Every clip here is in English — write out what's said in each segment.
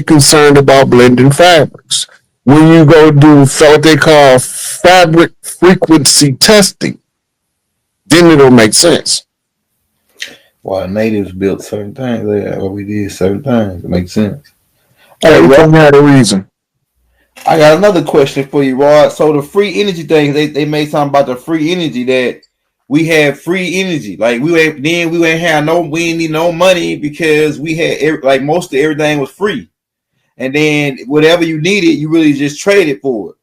concerned about blending fabrics. When you go do what they call fabric frequency testing, then it'll make sense. While natives built certain things, or we did certain things, it makes sense. Everything had a reason. I got another question for you, Rod. So the free energy thing, they made something about the free energy that we had free energy. Like we ain't need no money because we had like most of everything was free. And then whatever you needed, you really just traded for it.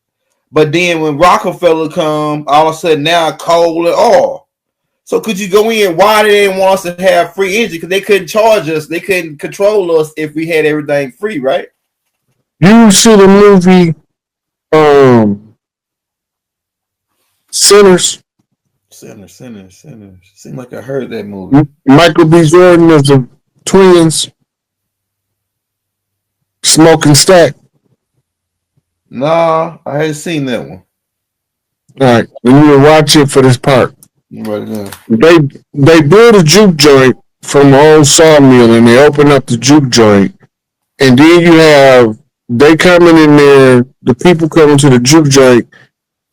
But then when Rockefeller come, all of a sudden now coal and oil. So could you go in? Why they didn't want us to have free energy? Because they couldn't charge us, they couldn't control us if we had everything free, right? You see the movie Sinners? Sinners. Seemed like I heard that movie. Michael B. Jordan is the twins. Smoking Stack. Nah, I hadn't seen that one. All right, we need to watch it for this part. Right now. They build a juke joint from an old sawmill, and they open up the juke joint, and then you have they coming in there. The people coming to the juke joint.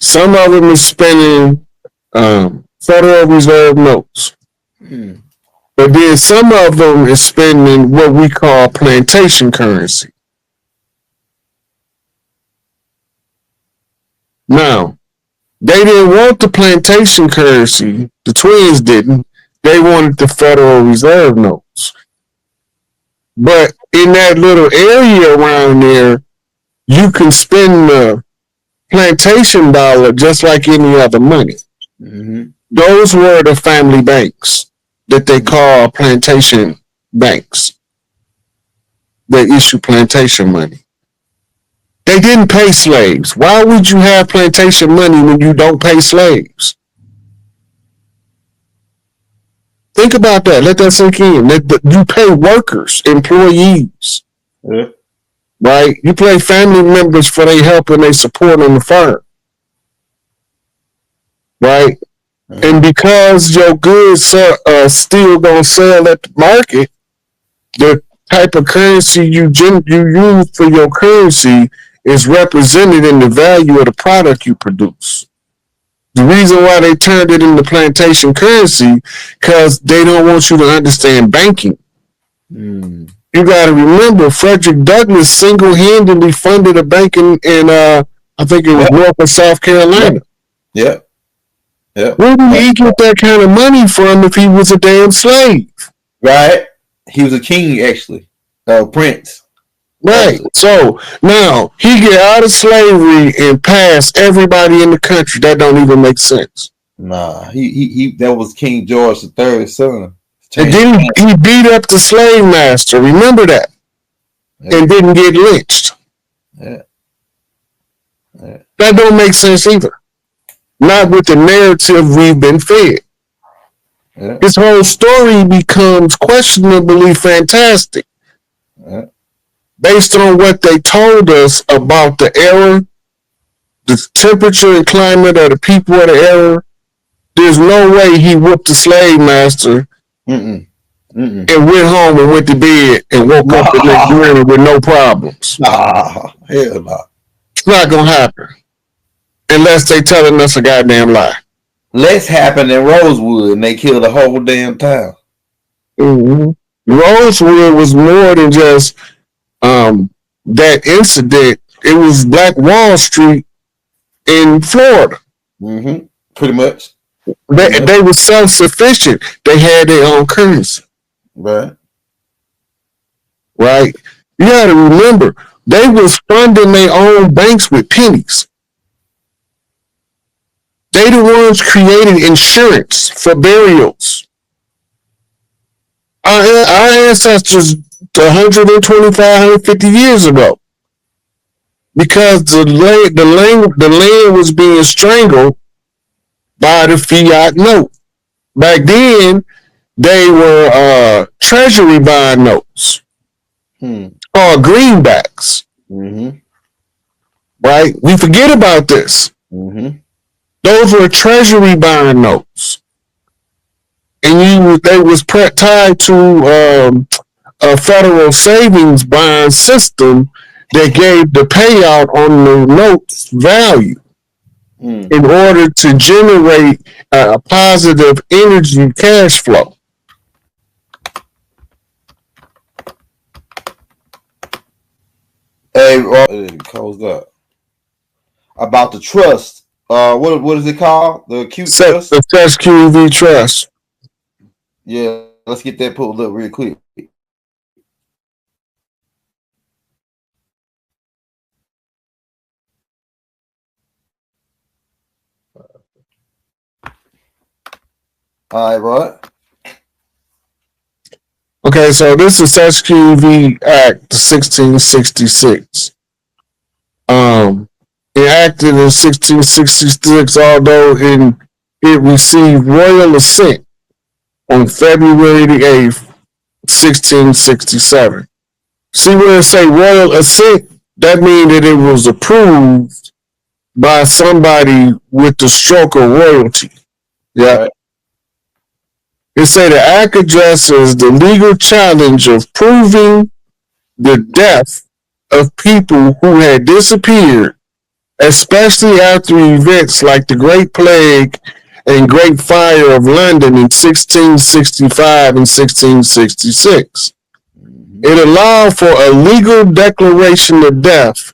Some of them is spending Federal Reserve notes, but then some of them is spending what we call plantation currency. Now, they didn't want the plantation currency. The twins didn't. They wanted the Federal Reserve notes. But in that little area around there, you can spend the plantation dollar just like any other money. Mm-hmm. Those were the family banks that they call plantation banks. They issue plantation money. They didn't pay slaves. Why would you have plantation money when you don't pay slaves? Think about that. Let that sink in. You pay workers, employees. Yeah. Right? You pay family members for their help and their support on the farm. Right? Mm-hmm. And because your goods still going to sell at the market, the type of currency you use for your currency is represented in the value of the product you produce. The reason why they turned it into plantation currency, because they don't want you to understand banking. You got to remember, Frederick Douglass single-handedly funded a bank in I think it was North or South Carolina. Yeah. Where did he get that kind of money from if he was a damn slave? Right. He was a king, actually. Prince. Right. So now he get out of slavery and pass everybody in the country. That don't even make sense. Nah, he that was King George III's son. And then he beat up the slave master. Remember that? Yeah. And didn't get lynched. Yeah. That don't make sense either. Not with the narrative we've been fed. Yeah. This whole story becomes questionably fantastic. Yeah. Based on what they told us about the era, the temperature and climate of the people of the era, there's no way he whooped the slave master and went home and went to bed and woke up the next morning with no problems. Hell no. It's not going to happen. Unless they telling us a goddamn lie. Less happened in Rosewood and they killed the whole damn town. Mm-hmm. Rosewood was more than just that incident. It was Black Wall Street in Florida. Pretty much. They were self-sufficient. They had their own currency. Right. You got to remember, they was funding their own banks with pennies. They the ones created insurance for burials. Our ancestors 125, 150 years ago. Because the land was being strangled by the fiat note. Back then, they were treasury bond notes or greenbacks. Right? We forget about this. Those were treasury bond notes. And they was tied to a federal savings bond system that gave the payout on the note's value in order to generate a positive energy cash flow. Hey, it closed up. About the trust. What is it called? The Q trust? The SQV trust. Yeah, let's get that pulled up real quick. All right, Rod. Okay, so this is SQV Act 1666. Enacted in 1666, although it received royal assent on February the 8th, 1667. See where it say royal assent? That means that it was approved by somebody with the stroke of royalty. Yeah. Right. It say the act addresses the legal challenge of proving the death of people who had disappeared, especially after events like the Great Plague and Great Fire of London in 1665 and 1666. It allowed for a legal declaration of death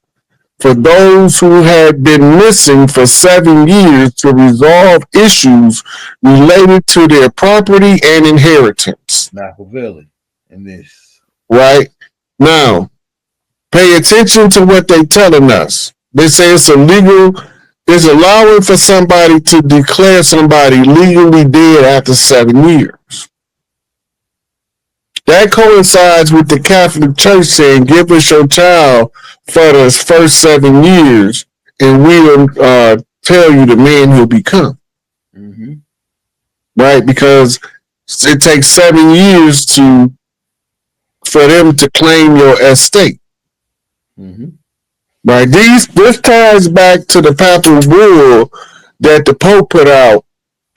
for those who had been missing for 7 years to resolve issues related to their property and inheritance. Machiavelli in this. Right? Now, pay attention to what they're telling us. They say it's allowing for somebody to declare somebody legally dead after 7 years. That coincides with the Catholic Church saying, give us your child for the first 7 years, and we'll tell you the man he'll become. Mm-hmm. Right? Because it takes 7 years for them to claim your estate. Mm-hmm. Right? This ties back to the papal bull that the Pope put out.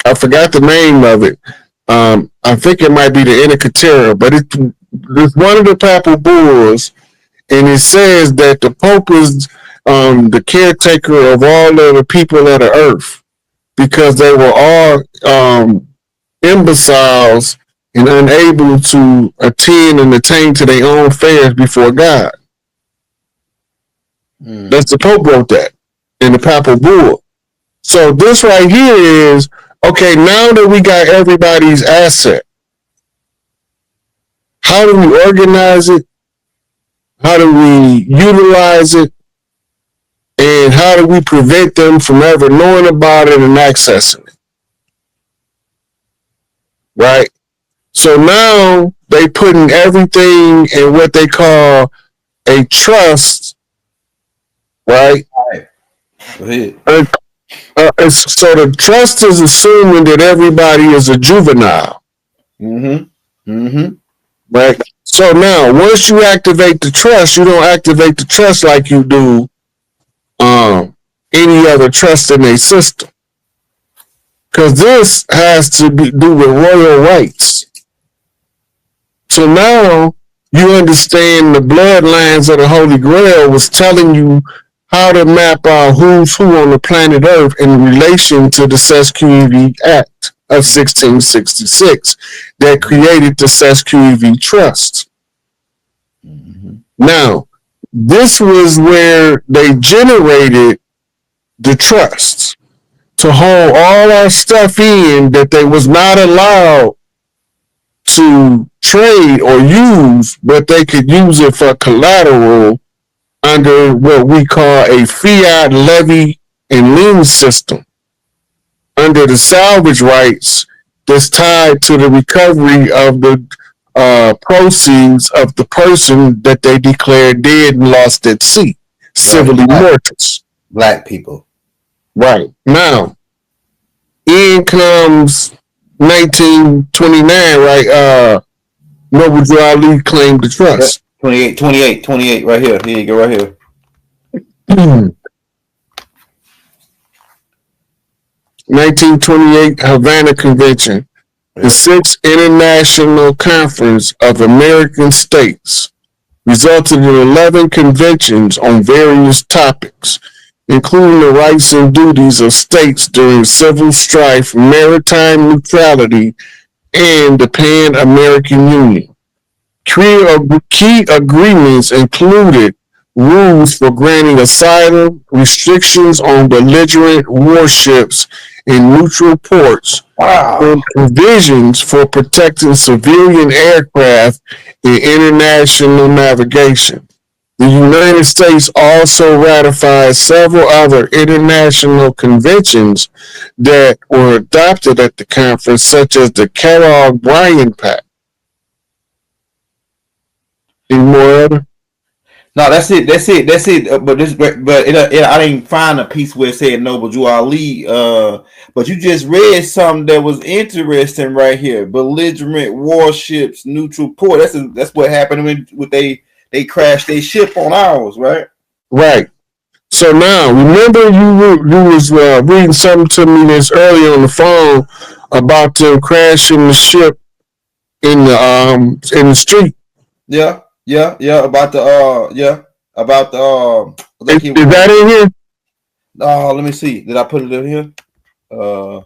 I forgot the name of it. I think it might be the Inca, but it's one of the papal bulls, and it says that the Pope is the caretaker of all of the people of the earth because they were all imbeciles and unable to attend and attain to their own affairs before God. That's the Pope wrote that in the papal bull. So this right here is, okay, now that we got everybody's asset, how do we organize it? How do we utilize it? And how do we prevent them from ever knowing about it and accessing it? Right? So now they putting everything in what they call a trust, right? Go ahead. So the trust is assuming that everybody is a juvenile. Mm-hmm. Mm-hmm. Right? So now, once you activate the trust, you don't activate the trust like you do any other trust in a system. Because this has to do with royal rights. So now you understand the bloodlines of the Holy Grail was telling you how to map out who's who on the planet Earth in relation to the SQEV Act of 1666 that created the SQEV Trust. Mm-hmm. Now, this was where they generated the trusts to hold all our stuff in that they was not allowed to trade or use, but they could use it for collateral under what we call a fiat levy and lien system under the salvage rights that's tied to the recovery of the proceeds of the person that they declared dead and lost at sea, civilly mortis. Black people. Right. Now, in comes 1929, right? Noble Drew Ali claimed the trust. 28, right here. Here you go, right here. 1928 Havana Convention. The Sixth International Conference of American States resulted in 11 conventions on various topics, including the rights and duties of states during civil strife, maritime neutrality, and the Pan-American Union. Key agreements included rules for granting asylum, restrictions on belligerent warships in neutral ports, and provisions for protecting civilian aircraft in international navigation. The United States also ratified several other international conventions that were adopted at the conference, such as the Kellogg-Briand Pact. Any more other? No, that's it. I didn't find a piece where it said Noble Drew Ali. But you just read something that was interesting right here. Belligerent warships, neutral port. That's what happened when they crashed their ship on ours, right? Right. So now, remember you was reading something to me this earlier on the phone about them crashing the ship in the street. Yeah. About the Is that in here? Let me see. Did I put it in here? The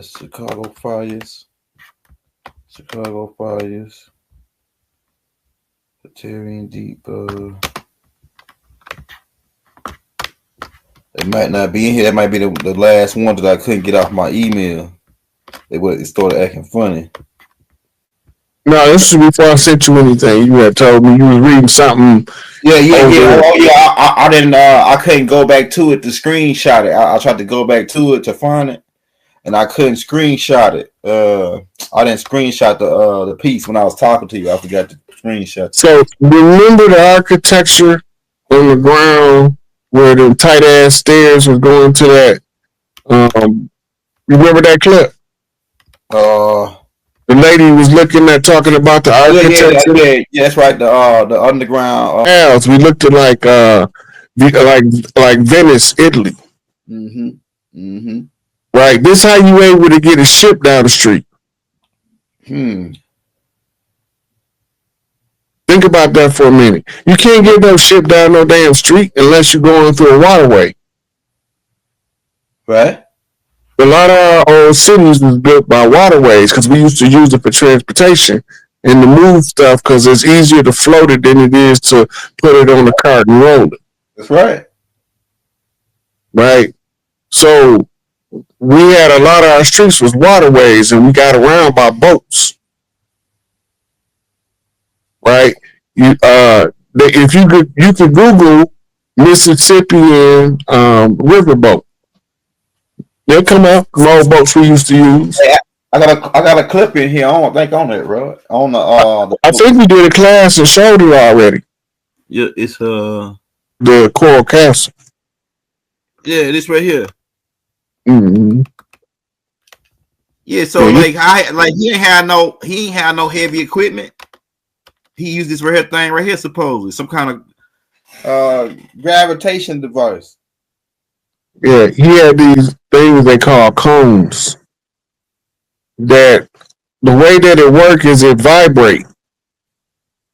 Chicago fires. Batarian Deep. It might not be in here. That might be the last one that I couldn't get off my email. It started acting funny. No, this is before I sent you anything. You had told me you was reading something. Yeah. Oh, yeah. I didn't. I couldn't go back to it to screenshot it. I tried to go back to it to find it, and I couldn't screenshot it. I didn't screenshot the piece when I was talking to you. I forgot to screenshot. So remember the architecture on the ground where the tight ass stairs was going to that. Remember that clip? The lady was talking about the architecture. Yeah, that's right. The underground house. We looked at like Venice, Italy. Right. This how you able to get a ship down the street. Think about that for a minute. You can't get no ship down no damn street unless you're going through a waterway. Right. A lot of our old cities was built by waterways because we used to use it for transportation and to move stuff because it's easier to float it than it is to put it on a cart and roll it. That's right. Right. So we had a lot of our streets was waterways and we got around by boats. Right. If you could Google Mississippian riverboat. They'll come out from old boats we used to use. Hey, I got a clip in here. I don't think on it, bro. On the I think we did a class and showed it already. Yeah, it's the Coral Castle. Yeah, this right here. Mm-hmm. Yeah, so he ain't had no heavy equipment. He used this right here thing right here, supposedly some kind of gravitation device. Yeah, he had these things they call cones. That the way that it works is it vibrates.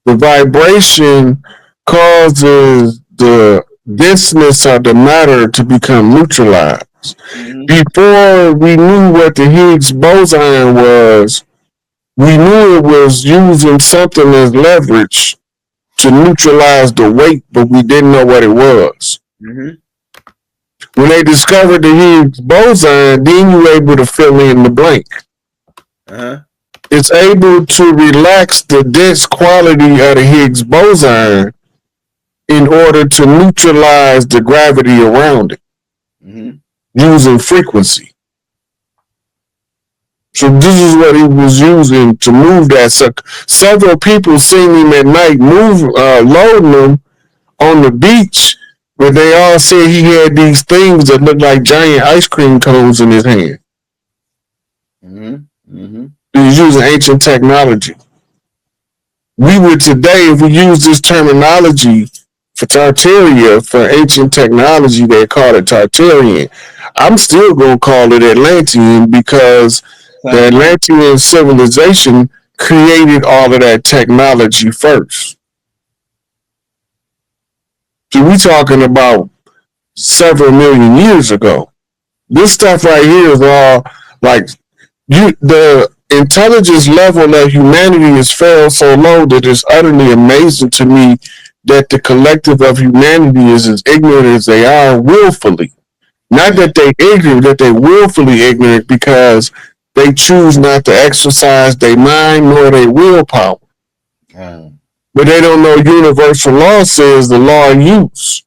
The vibration causes the denseness of the matter to become neutralized. Mm-hmm. Before we knew what the Higgs boson was, we knew it was using something as leverage to neutralize the weight, but we didn't know what it was. Mm-hmm. When they discovered the Higgs boson, then you were able to fill in the blank. Uh-huh. It's able to relax the dense quality of the Higgs boson in order to neutralize the gravity around it, mm-hmm. using frequency. So this is what he was using to move that. So several people seen him at night loading them on the beach, but they all said he had these things that looked like giant ice cream cones in his hand. Mm-hmm. Mm-hmm. He was using ancient technology. We would today, if we use this terminology for Tartaria, for ancient technology, they call it Tartarian. I'm still going to call it Atlantean because The Atlantean civilization created all of that technology first. So we talking about several million years ago. This stuff right here is all like the intelligence level of humanity has fell so low that it's utterly amazing to me that the collective of humanity is as ignorant as they are willfully. Not that they ignorant, that they willfully ignorant because they choose not to exercise their mind nor their willpower. But they don't know universal law says the law of use.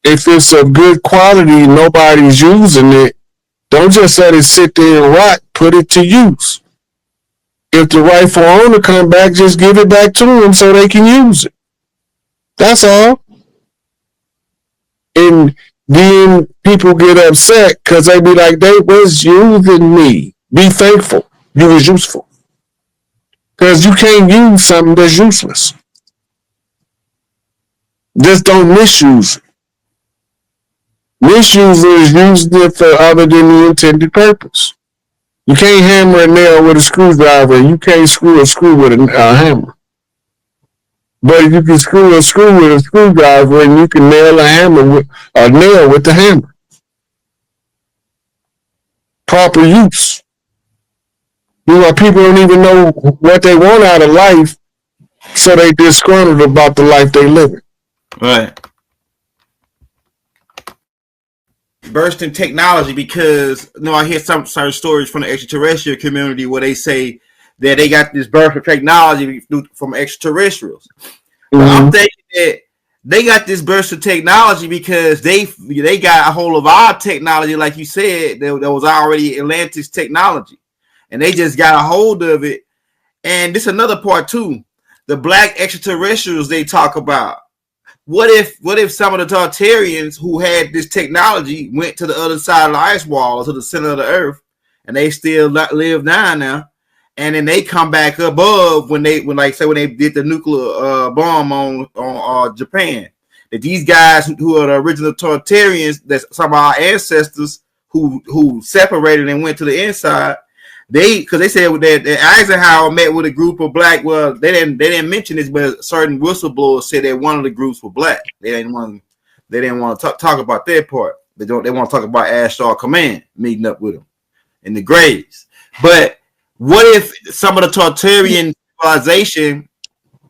If it's of good quality, nobody's using it. Don't just let it sit there and rot. Put it to use. If the rightful owner come back, just give it back to them so they can use it. That's all. And then people get upset because they be like, they was using me. Be thankful. You was useful. Because you can't use something that's useless. Just don't misuse it. Misuse is using it for other than the intended purpose. You can't hammer a nail with a screwdriver, and you can't screw a screw with a hammer. But you can screw a screw with a screwdriver, and you can nail a nail with the hammer. Proper use. You know, people don't even know what they want out of life, so they disgruntled about the life they live. Right. Burst in technology because I hear some certain stories from the extraterrestrial community where they say that they got this burst of technology from extraterrestrials. Mm-hmm. But I'm thinking that they got this burst of technology because they got a hold of our technology, like you said, that was already Atlantis technology, and they just got a hold of it. And this is another part too. The black extraterrestrials they talk about. What if some of the Tartarians who had this technology went to the other side of the ice wall, to the center of the earth, and they still live down now, and then they come back above when they did the nuclear bomb on Japan? That these guys who are the original Tartarians, that's some of our ancestors who separated and went to the inside. Because they said that Eisenhower met with a group of black. Well, they didn't mention this, but certain whistleblowers said that one of the groups were black. They didn't want to talk about their part. They want to talk about Ashtar Command meeting up with them in the graves. But what if some of the Tartarian civilization,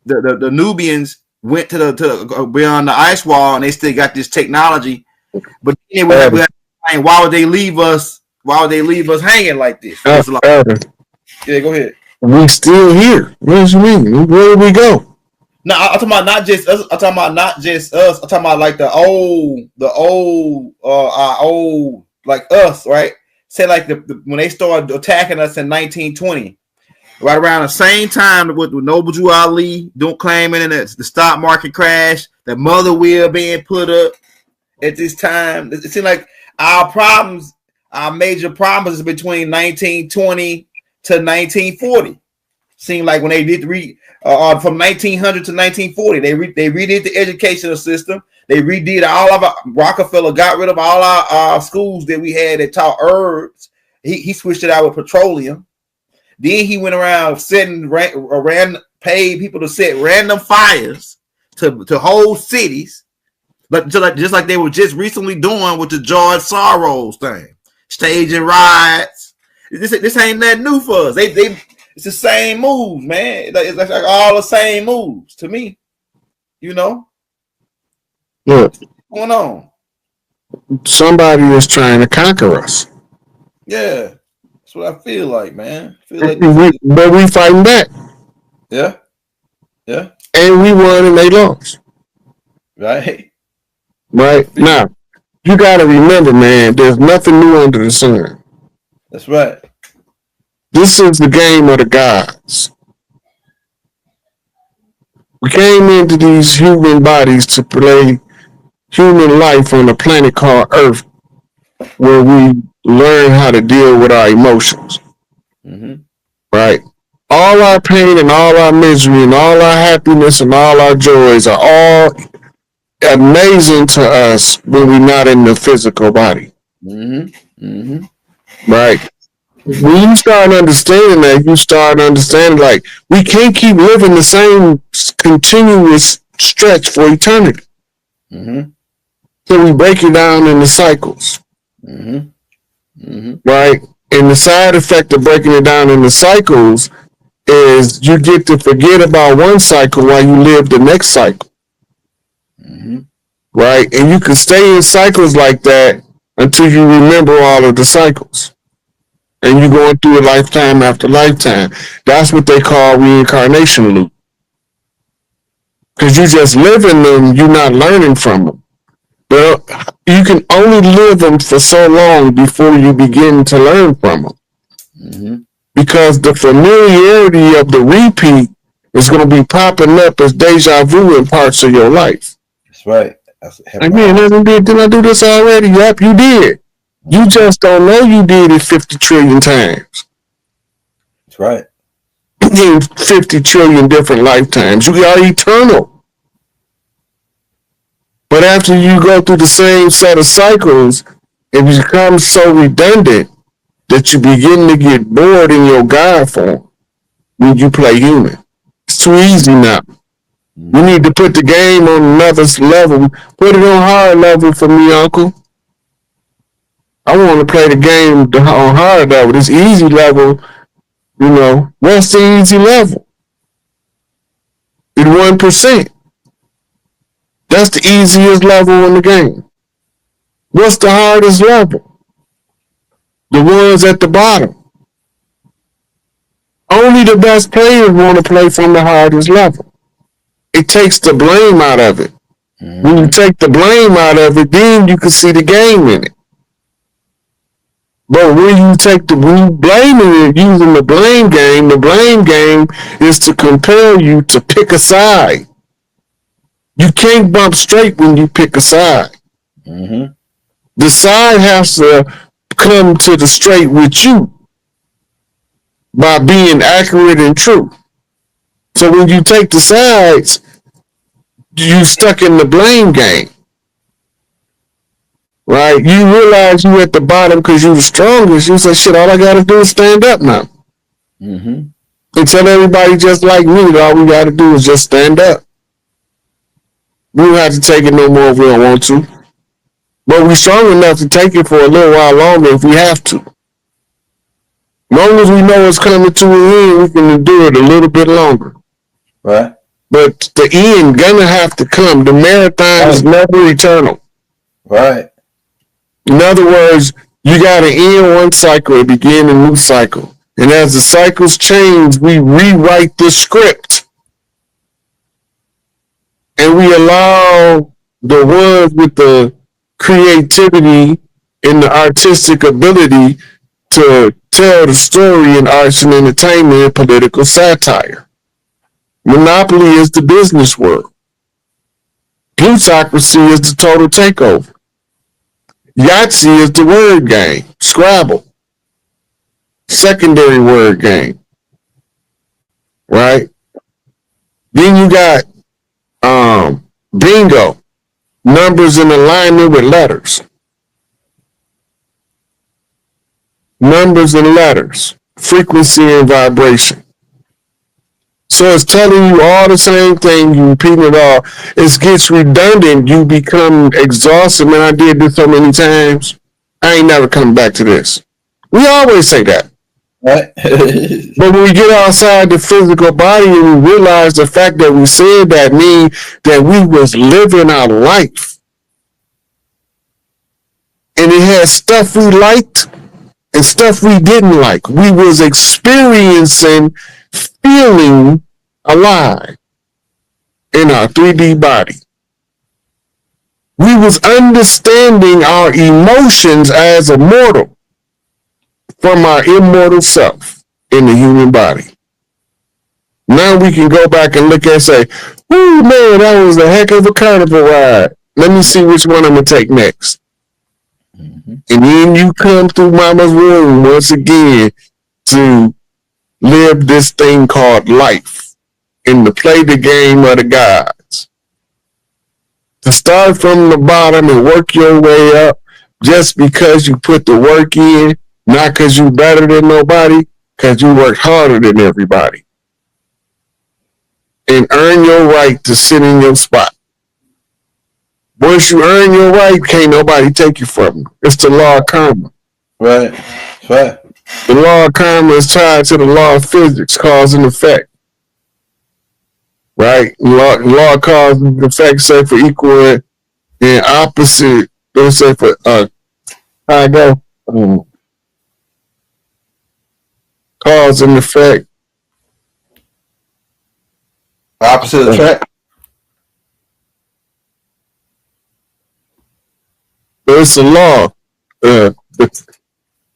the Nubians, went to the beyond the ice wall and they still got this technology? But anyway, why would they leave us? Why would they leave us hanging like this? Yeah, go ahead. We still here. What do you mean? Where did we go? No, I'm talking about not just us. I'm talking about not just us. I'm talking about like our old, like us, right? Say like when they started attacking us in 1920, right around the same time with Noble Drew Ali claiming and the stock market crash, the mother wheel being put up at this time. It seemed like our major problems is between 1920 to 1940. Seemed like when they did from 1900 to 1940, they redid the educational system. They redid all of our Rockefeller got rid of all our schools that we had that taught herbs. He switched it out with petroleum. Then he went around paid people to set random fires to whole cities, but just like they were just recently doing with the George Soros thing. Staging riots. This ain't nothing new for us. It's the same moves, man. It's like all the same moves to me. You know? Yeah. What's going on? Somebody is trying to conquer us. Yeah. That's what I feel like, man. But we fighting back. Yeah. Yeah. And we won and they lost. Right. Right. Now, you got to remember, man, there's nothing new under the sun. That's right. This is the game of the gods. We came into these human bodies to play human life on a planet called Earth, where we learn how to deal with our emotions. Mm-hmm. Right? All our pain and all our misery and all our happiness and all our joys are all amazing to us when we're not in the physical body. Mm-hmm. Mm-hmm. Right. When you start understanding that, you start understanding like we can't keep living the same continuous stretch for eternity. Mm-hmm. So we break it down into cycles, Mm-hmm. Mm-hmm. right? And the side effect of breaking it down into cycles is you get to forget about one cycle while you live the next cycle, Mm-hmm. right? And you can stay in cycles like that until you remember all of the cycles. And you're going through it lifetime after lifetime. That's what they call reincarnation loop. Because you just live in them, you're not learning from them. But you can only live them for so long before you begin to learn from them. Mm-hmm. Because the familiarity of the repeat is going to be popping up as deja vu in parts of your life. That's right. Like, man, didn't I do this already? Yep, you did. You just don't know you did it 50 trillion times. That's right. In 50 trillion different lifetimes. You are eternal. But after you go through the same set of cycles, it becomes so redundant that you begin to get bored in your God form when you play human. It's too easy now. You need to put the game on another level. Put it on hard level for me, Uncle. I want to play the game on hard level. This easy level, you know, what's the easy level? It's 1%. That's the easiest level in the game. What's the hardest level? The ones at the bottom. Only the best players want to play from the hardest level. It takes the blame out of it. Mm-hmm. When you take the blame out of it, then you can see the game in it. But when you blaming it using the blame game is to compel you to pick a side. You can't bump straight when you pick a side. Mm-hmm. The side has to come to the straight with you by being accurate and true. So when you take the sides, you stuck in the blame game. Right? You realize you at the bottom because you the strongest. You say, shit, all I got to do is stand up now. Mm-hmm. And tell everybody just like me that all we got to do is just stand up. We don't have to take it no more if we don't want to. But we're strong enough to take it for a little while longer if we have to. As long as we know it's coming to an end, we can endure it a little bit longer. Right. But the end gonna have to come. The marathon is never eternal. Right. In other words, you got to end one cycle and begin a new cycle. And as the cycles change, we rewrite the script. And we allow the ones with the creativity and the artistic ability to tell the story in arts and entertainment and political satire. Monopoly is the business world. Plutocracy is the total takeover. Yahtzee is the word game. Scrabble. Secondary word game. Right? Then you got bingo. Numbers in alignment with letters. Numbers and letters. Frequency and vibration. So it's telling you all the same thing, you repeat it all. It gets redundant, you become exhausted. Man, I did this so many times. I ain't never coming back to this. We always say that. Right. But when we get outside the physical body and we realize the fact that we said that mean that we was living our life. And it had stuff we liked and stuff we didn't like. We was experiencing feeling alive in our 3D body. We was understanding our emotions as a mortal from our immortal self in the human body. Now we can go back and look and say, "Ooh, man, that was a heck of a carnival ride. Let me see which one I'm going to take next." Mm-hmm. And then you come through mama's womb once again to live this thing called life and to play the game of the gods. To start from the bottom and work your way up just because you put the work in Not because you better than nobody, because you worked harder than everybody. And earn your right to sit in your spot. Once you earn your right, can't nobody take you from you. It's the law of karma. Right. Right. The law of karma is tied to the law of physics, cause and effect. Right? Law of cause and effect say for equal and opposite. Don't say for how I go. Cause and effect. Opposite attract. It's a law. The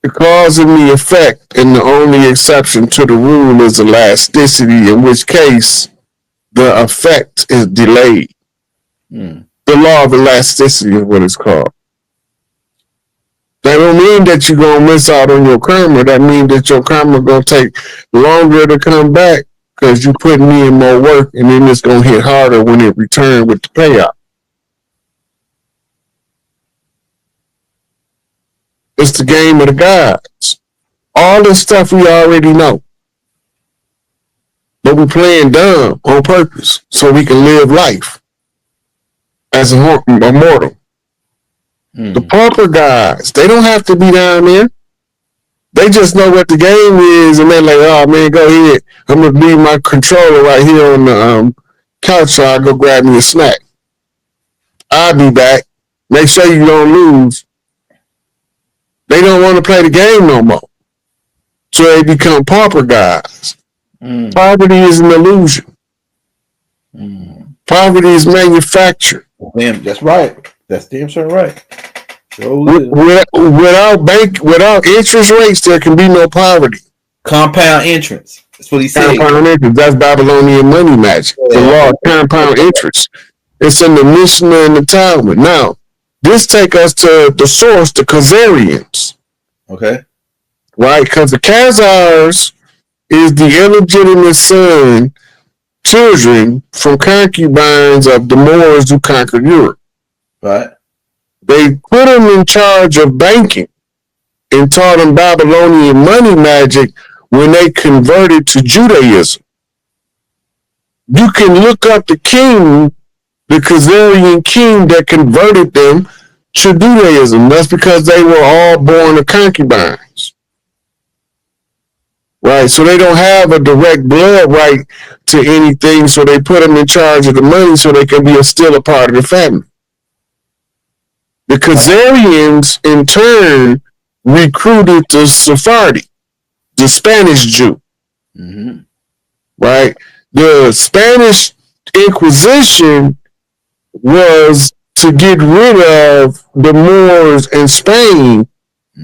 cause and the effect, and the only exception to the rule is elasticity, in which case the effect is delayed. The law of elasticity is what it's called. That don't mean that you're going to miss out on your karma. That means that your karma going to take longer to come back because you're putting in more work, and then it's going to hit harder when it returns with the payout. It's the game of the gods. All this stuff we already know. But we're playing dumb on purpose so we can live life as a mortal. The pauper guys, they don't have to be down there. They just know what the game is, and they're like, oh, man, go ahead. I'm going to leave my controller right here on the couch so I'll go grab me a snack. I'll be back. Make sure you don't lose. They don't want to play the game no more. So they become pauper guys. Poverty is an illusion. Poverty is manufactured. Damn, that's right. That's damn sure right. Without interest rates, there can be no poverty. Compound interest. That's what he said. Compound interest. That's Babylonian money magic. The law of compound interest. It's in the Mishnah and the Talmud. Now, this take us to the source, the Khazarians. Okay. Right? Because the Khazars is the illegitimate children from concubines of the Moors who conquered Europe. Right. They put them in charge of banking and taught them Babylonian money magic when they converted to Judaism. You can look up the king, the Khazarian king that converted them to Judaism. That's because they were all born of concubines. Right, so they don't have a direct blood right to anything, so they put them in charge of the money so they can be still a part of the family. The Khazarians, in turn, recruited the Sephardi, the Spanish Jew. Right? The Spanish Inquisition was to get rid of the Moors in Spain,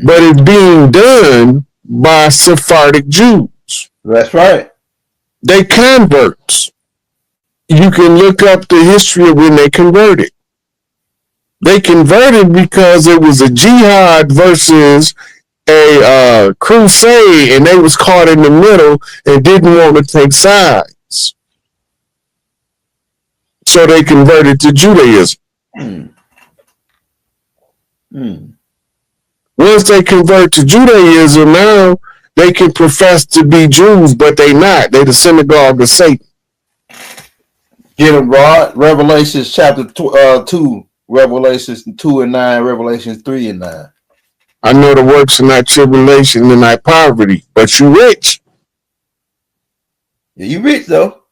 but it's being done by Sephardic Jews. That's right. They converts. You can look up the history of when they converted. They converted because it was a jihad versus a crusade, and they was caught in the middle and didn't want to take sides. So they converted to Judaism. Once they convert to Judaism, now they can profess to be Jews, but they not. They the synagogue of Satan. Get them, Rod. Revelations chapter 2. Revelations 2 and 9, Revelations 3 and 9. I know the works are not tribulation and not poverty, but you rich. Yeah, you rich though.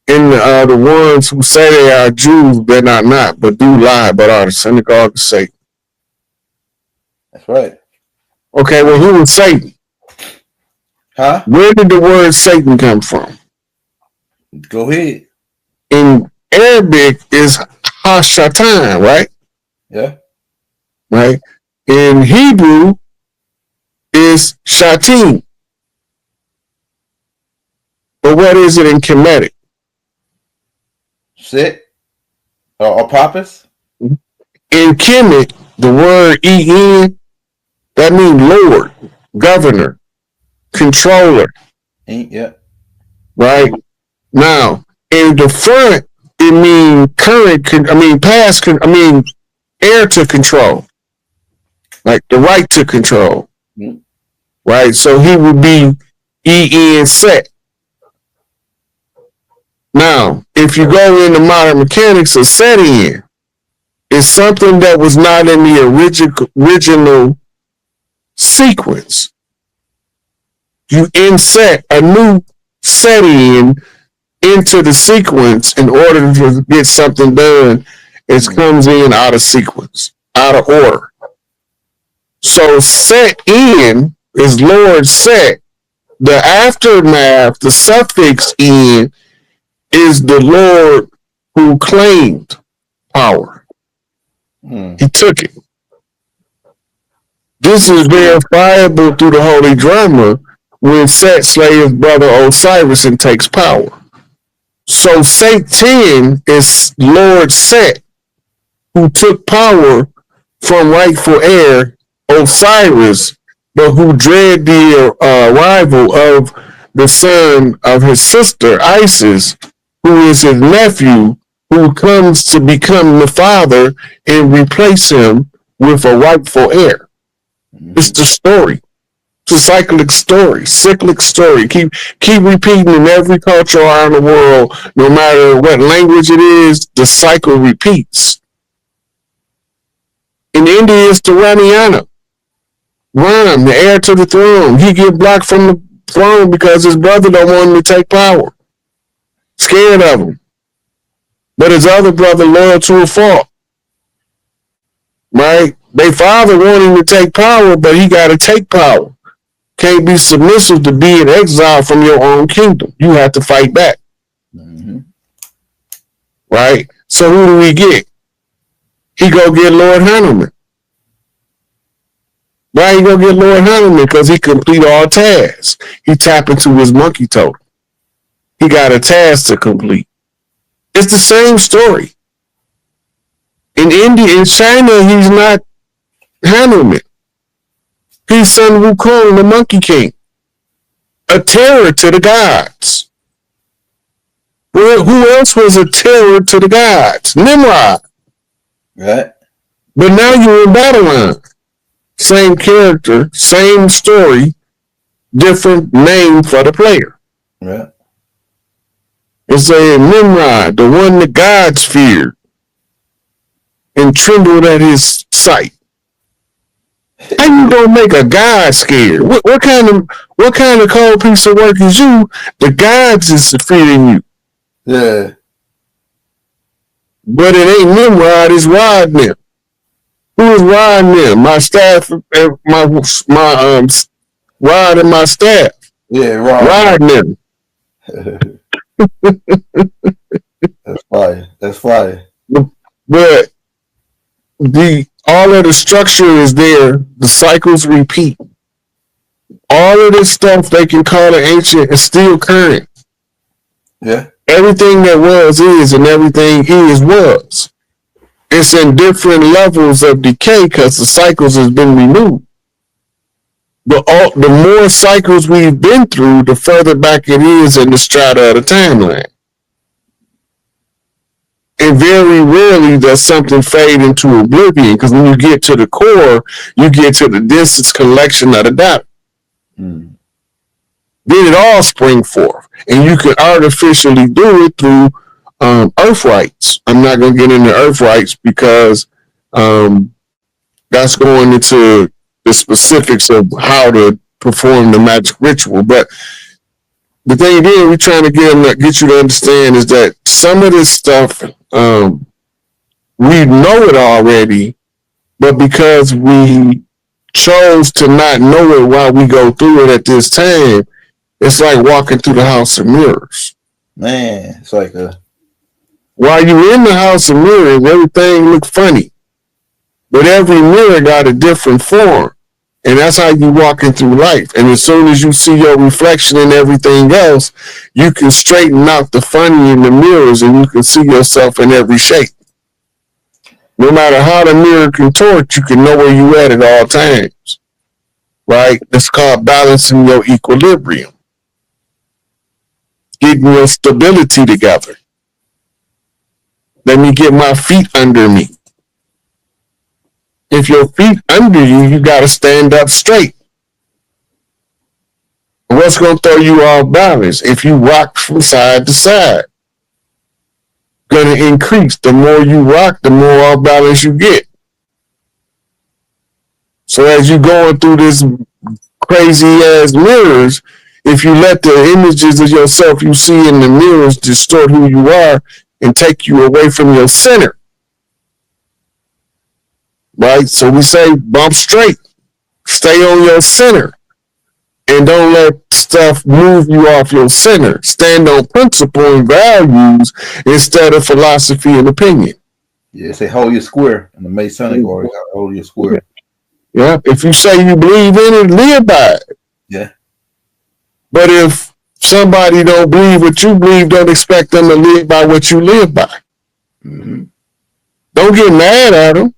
And the ones who say they are Jews, but not, but do lie, but are the synagogue of Satan. That's right. Okay, well, who was Satan? Huh? Where did the word Satan come from? Go ahead. In Arabic is Hashatan, right? Yeah. Right. In Hebrew is Shatim. But what is it in Kemetic? Sit. Or Papas? In Kemet, the word En, that means Lord, governor, controller. Yeah. Right? Now, in the front, it means heir to control. like the right to control, Mhm. right? So he would be EN Set. Now, if you go into modern mechanics, a set in is something that was not in the original sequence. You inset a new set in into the sequence in order to get something done. It comes in out of sequence, out of order. So set in is Lord set. The aftermath, the suffix in, is the Lord who claimed power. He took it. This is verifiable through the Holy Drama when Set slays brother Osiris and takes power. So Satan is Lord Set, who took power from rightful heir Osiris, but who dread the arrival of the son of his sister Isis, who is his nephew, who comes to become the father and replace him with a rightful heir. It's the story. It's a cyclic story. Keep repeating in every culture around the world, no matter what language it is, the cycle repeats. In India, it's the Ramayana. Ram, the heir to the throne. He get blocked from the throne because his brother don't want him to take power. Scared of him. But his other brother loyal to a fault. Right? Their father wanted him to take power, but he got to take power. Can't be submissive to being exiled from your own kingdom. You have to fight back. Mm-hmm. Right? So who do we get? He go get Lord Hanuman. Why he go get Lord Hanuman? Because he complete all tasks. He tap into his monkey totem. He got a task to complete. It's the same story. In India, in China, he's not Hanuman. He's Sun Wukong, the Monkey King. A terror to the gods. Well, who else was a terror to the gods? Nimrod. Right. But now you're in Babylon. Same character, same story, different name for the player. Right. It's a Nimrod, the one the gods feared and trembled at his sight. How you gonna make a god scared? What kind of cold piece of work is you? The gods is defeating you. Yeah. But it ain't Nimrod, it's Rod Nim. Who is Rod Nim? My staff, my Rod and my staff. Yeah, Rod Nim. That's fire. But all of the structure is there. The cycles repeat. All of this stuff they can call it ancient is still current. Yeah. Everything that was is, and everything is was. It's in different levels of decay because the cycles has been renewed. The more cycles we've been through, the further back it is in the strata of the timeline. And very rarely does something fade into oblivion, because when you get to the core, you get to the densest collection of the data. Then it all spring forth, and you can artificially do it through earth rights. I'm not going to get into earth rights because that's going into the specifics of how to perform the magic ritual. But the thing again, we're trying to get you to understand is that some of this stuff, we know it already, but because we chose to not know it while we go through it at this time, it's like walking through the house of mirrors. Man, it's like while you're in the house of mirrors, everything looks funny. But every mirror got a different form. And that's how you walking through life. And as soon as you see your reflection in everything else, you can straighten out the funny in the mirrors and you can see yourself in every shape. No matter how the mirror contort, you can know where you at all times. Right? It's called balancing your equilibrium. Getting your stability together. Let me get my feet under me. If your feet under you, you got to stand up straight. What's going to throw you off balance? If you rock from side to side, going to increase. The more you rock, the more off balance you get. So as you're going through this crazy ass mirrors, if you let the images of yourself you see in the mirrors distort who you are and take you away from your center, right? So we say bump straight, stay on your center, and don't let stuff move you off your center. Stand on principle and values instead of philosophy and opinion. Yeah, say hold your square in the Masonic order. Hold your square. Yeah, if you say you believe in it, live by it. Yeah. But if somebody don't believe what you believe, don't expect them to live by what you live by. Mm-hmm. Don't get mad at them.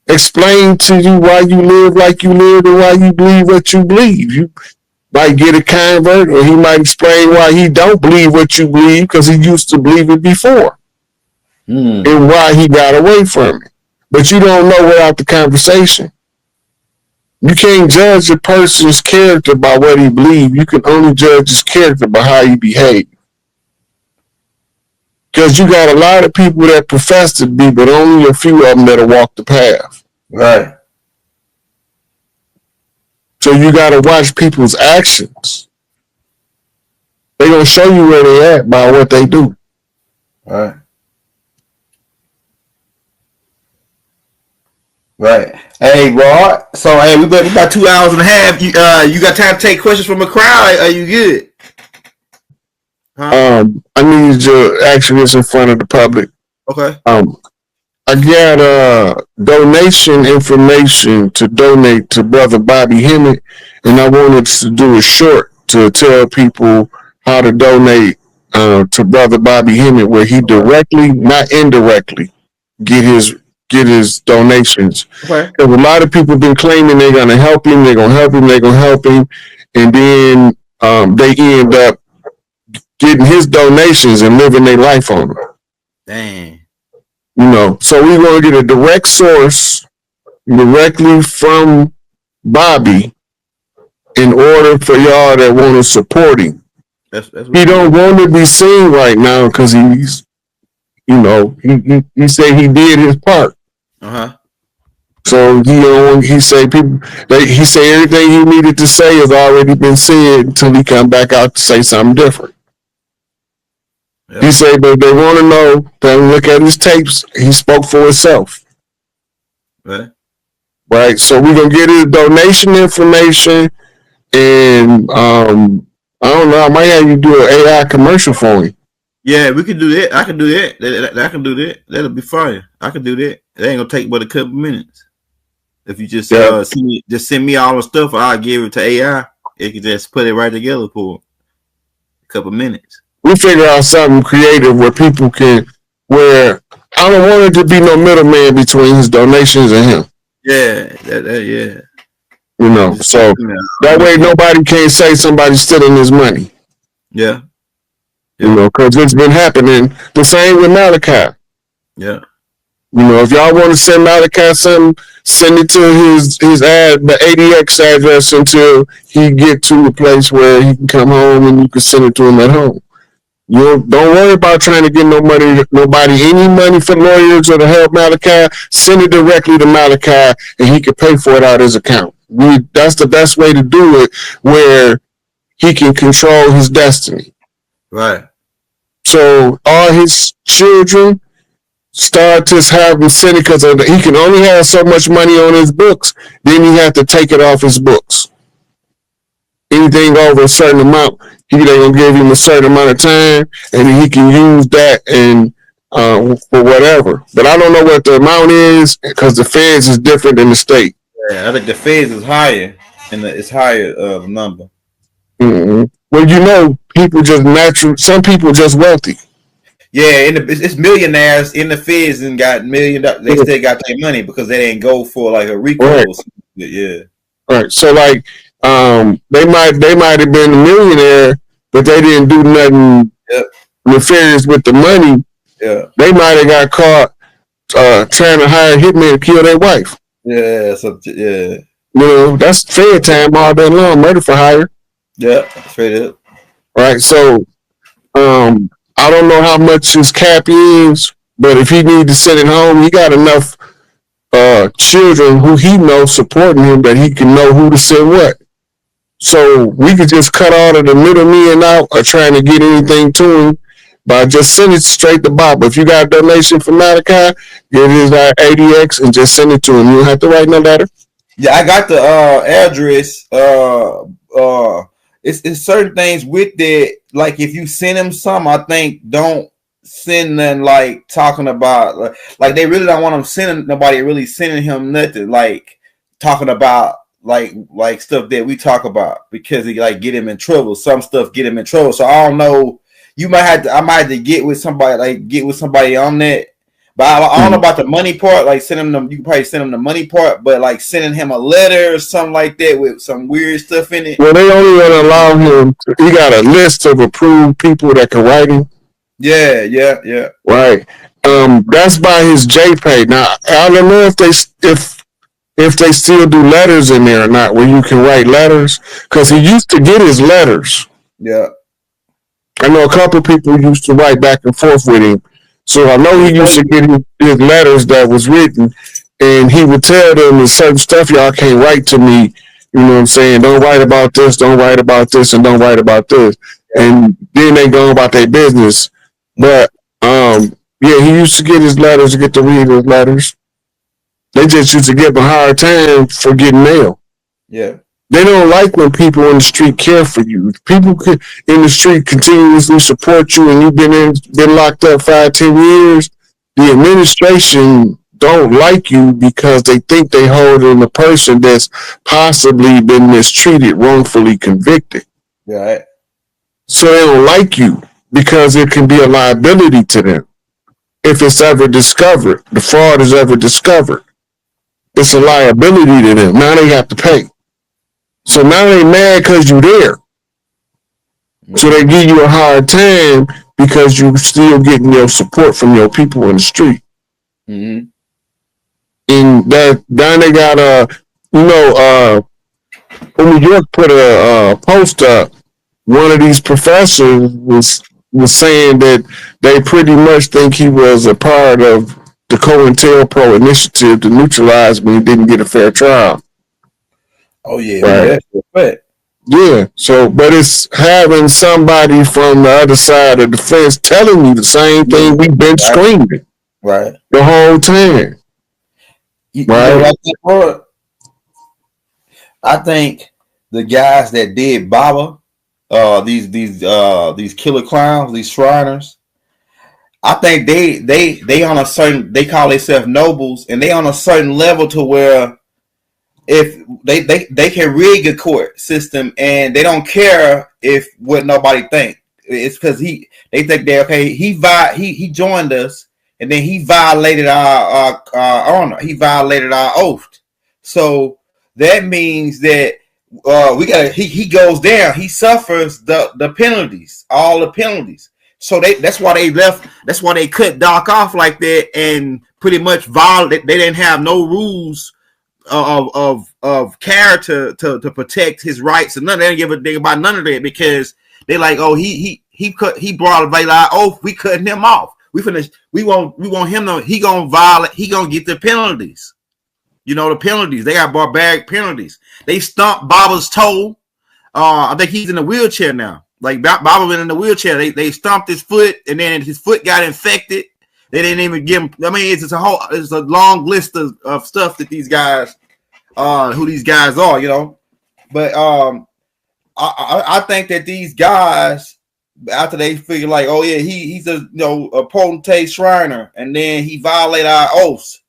Explain to you why you live like you live and why you believe what you believe. You might get a convert, or he might explain why he don't believe what you believe because he used to believe it before and why he got away from it. But you don't know without the conversation. You can't judge a person's character by what he believes. You can only judge his character by how he behaves. Because you got a lot of people that profess to be, but only a few of them that'll walk the path. Right. So you got to watch people's actions. They're going to show you where they at by what they do. Right. Right. Hey, Rod. So, hey, we about 2 hours and a half. You got time to take questions from the crowd? Are you good? Huh? I need you to actually this in front of the public. Okay. I got donation information to donate to Brother Bobby Hemmitt, and I wanted to do a short to tell people how to donate to Brother Bobby Hemmitt, where he directly, not indirectly, get his donations. Okay. Because a lot of people have been claiming they're gonna help him, and then they end up getting his donations and living their life on them. Dang. You know, so we're going to get a direct source directly from Bobby in order for y'all that want to support him. That's he don't want to be seen right now because he's, you know, he said he did his part. So he said everything he needed to say has already been said until he come back out to say something different. Yep. He said that they want to know, they look at his tapes, he spoke for himself. Right. So we're going to get his donation information, and I don't know, I might have you do an AI commercial for him. Yeah, we can do that. I can do that. I can do that. That'll be fine. I can do that. It ain't going to take but a couple minutes. If you just send me all the stuff, I'll give it to AI. It can just put it right together for a couple minutes. We figure out something creative where people can, where I don't want it to be no middleman between his donations and him. Yeah, yeah. You know, so that way nobody can say somebody's stealing his money. Yeah. You know, because it's been happening. The same with Malachi. Yeah. You know, if y'all want to send Malachi something, send it to his the ADX address until he get to the place where he can come home and you can send it to him at home. You don't worry about trying to get nobody any money for lawyers or to help Malachi. Send it directly to Malachi, and he can pay for it out of his account. That's the best way to do it, where he can control his destiny. Right. So all his children start to have him send it because he can only have so much money on his books. Then he have to take it off his books. Anything over a certain amount, they're going to give him a certain amount of time, and then he can use that and for whatever. But I don't know what the amount is because the feds is different than the state. Yeah, I think the feds is higher, and it's higher number. Mm-hmm. Well, you know, people just some people just wealthy. Yeah, it's millionaires in the feds and got $1 million. They still got their money because they didn't go for like a RICO. Right. Yeah. Right. So like, they might have been a millionaire, but they didn't do nothing nefarious with the money. Yeah. They might have got caught trying to hire a hitman to kill their wife. Yeah, so yeah. You know, that's fair time all day long, murder for hire. Yeah, straight up. Right? So I don't know how much his cap is, but if he need to sit at home, he got enough children who he knows supporting him that he can know who to send what. So we could just cut all of the middlemen out or trying to get anything to him by just send it straight to Bob. If you got a donation from Malachi, get his ADX and just send it to him. You don't have to write no letter. Yeah, I got the address. It's certain things with that. Like if you send him some, I think don't send them like talking about like they really don't want him sending nobody really sending him nothing like talking about like stuff that we talk about because it like get him in trouble. Some stuff get him in trouble. So I don't know. I might have to get with somebody on that. But I don't know about the money part. Like send him them, you can probably send him the money part. But like sending him a letter or something like that with some weird stuff in it. Well, they only going to allow him. He got a list of approved people that can write him. Yeah. Right. That's by his JPay. Now I don't know if they still do letters in there or not, where you can write letters, because he used to get his letters. Yeah. I know a couple of people used to write back and forth with him. So I know he used to get his letters that was written, and he would tell them there's certain stuff y'all can't write to me. You know what I'm saying? Don't write about this, don't write about this, and don't write about this. And then they go about their business. But yeah, he used to get his letters, get to read his letters. They just used to give him a hard time for getting mail. Yeah. They don't like when people in the street care for you. People in the street continuously support you, and you've been locked up 5-10 years. The administration don't like you because they think they hold in a person that's possibly been mistreated, wrongfully convicted. Right. So they don't like you because it can be a liability to them if it's ever discovered. The fraud is ever discovered. It's a liability to them. Now they have to pay. So now they mad because you're there. So they give you a hard time because you still getting your support from your people in the street. Mm-hmm. And that then they got New York put a post up. One of these professors was saying that they pretty much think he was a part of the COINTELPRO initiative to neutralize me and didn't get a fair trial. Oh yeah, right. Right. Yeah. So, but it's having somebody from the other side of the fence telling you the same thing we've been screaming, right, the whole time. Right. I think the guys that did Baba, these killer clowns, these Shriners, I think they on a certain, they call themselves nobles, and they on a certain level to where if they can rig a court system and they don't care if what nobody think. It's because they think they okay. He joined us and then he violated our honor. He violated our oath. So that means that he goes down. He suffers the penalties, all the penalties. So that's why they left. That's why they cut Doc off like that and pretty much violate. They didn't have no rules of character to protect his rights, and none. They didn't give a thing about none of that because they like, oh, he brought a violation oath. We cutting him off. We want him to. He gonna violate. He gonna get the penalties. You know the penalties. They got barbaric penalties. They stomped Baba's toe. I think he's in a wheelchair now. Like Baba went in the wheelchair. They stomped his foot, and then his foot got infected. They didn't even give him. I mean, it's a long list of stuff that these guys, who these guys are, you know. But I think that these guys, after they figure like, oh yeah, he's a a potentate Shriner, and then he violated our oaths.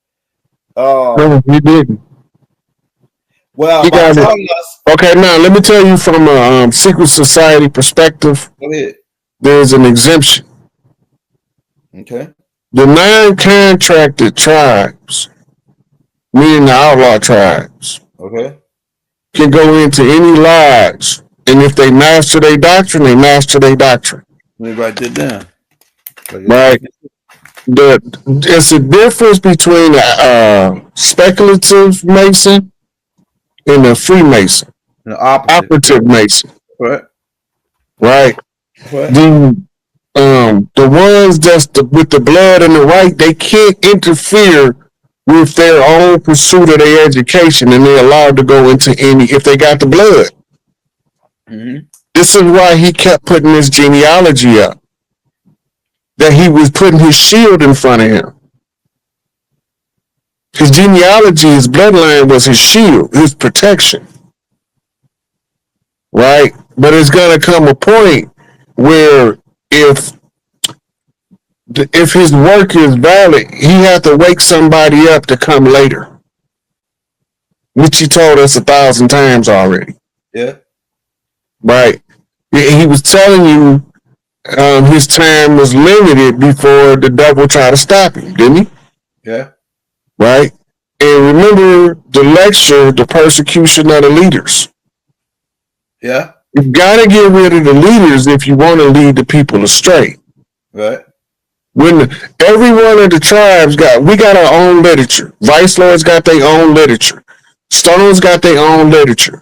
No, he didn't. Well, he got it. Okay, now let me tell you from a secret society perspective. Go ahead. There's an exemption. Okay. The non-contracted tribes, meaning the outlaw tribes, okay, can go into any lodge, and if they master their doctrine, they master their doctrine. Let me write that down. Right. It's a difference between a speculative Mason and a Freemason, The opposite. operative Mason, Right. right? Right. The ones with the blood and the right, they can't interfere with their own pursuit of their education, and they're allowed to go into any if they got the blood. Mm-hmm. This is why he kept putting his genealogy up. That he was putting his shield in front of him. His genealogy, his bloodline was his shield, his protection. Right? But it's going to come a point where if his work is valid, he had to wake somebody up to come later. Which he told us 1,000 times already. Yeah. Right. He was telling you his time was limited before the devil tried to stop him, didn't he? Yeah. Right? And remember the lecture, The Persecution of the Leaders. Yeah. You've got to get rid of the leaders if you want to lead the people astray. Right. When every one of the tribes we got our own literature. Vice Lords got their own literature. Stones got their own literature.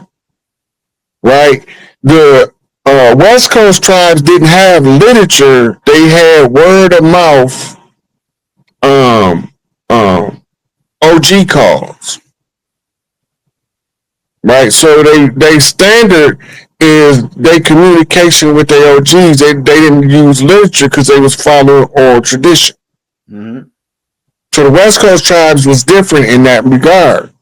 Right? The West Coast tribes didn't have literature. They had word of mouth OG calls. Right? So they standard is their communication with their OGs. They didn't use literature because they was following oral tradition. Mm-hmm. So the West Coast tribes was different in that regard.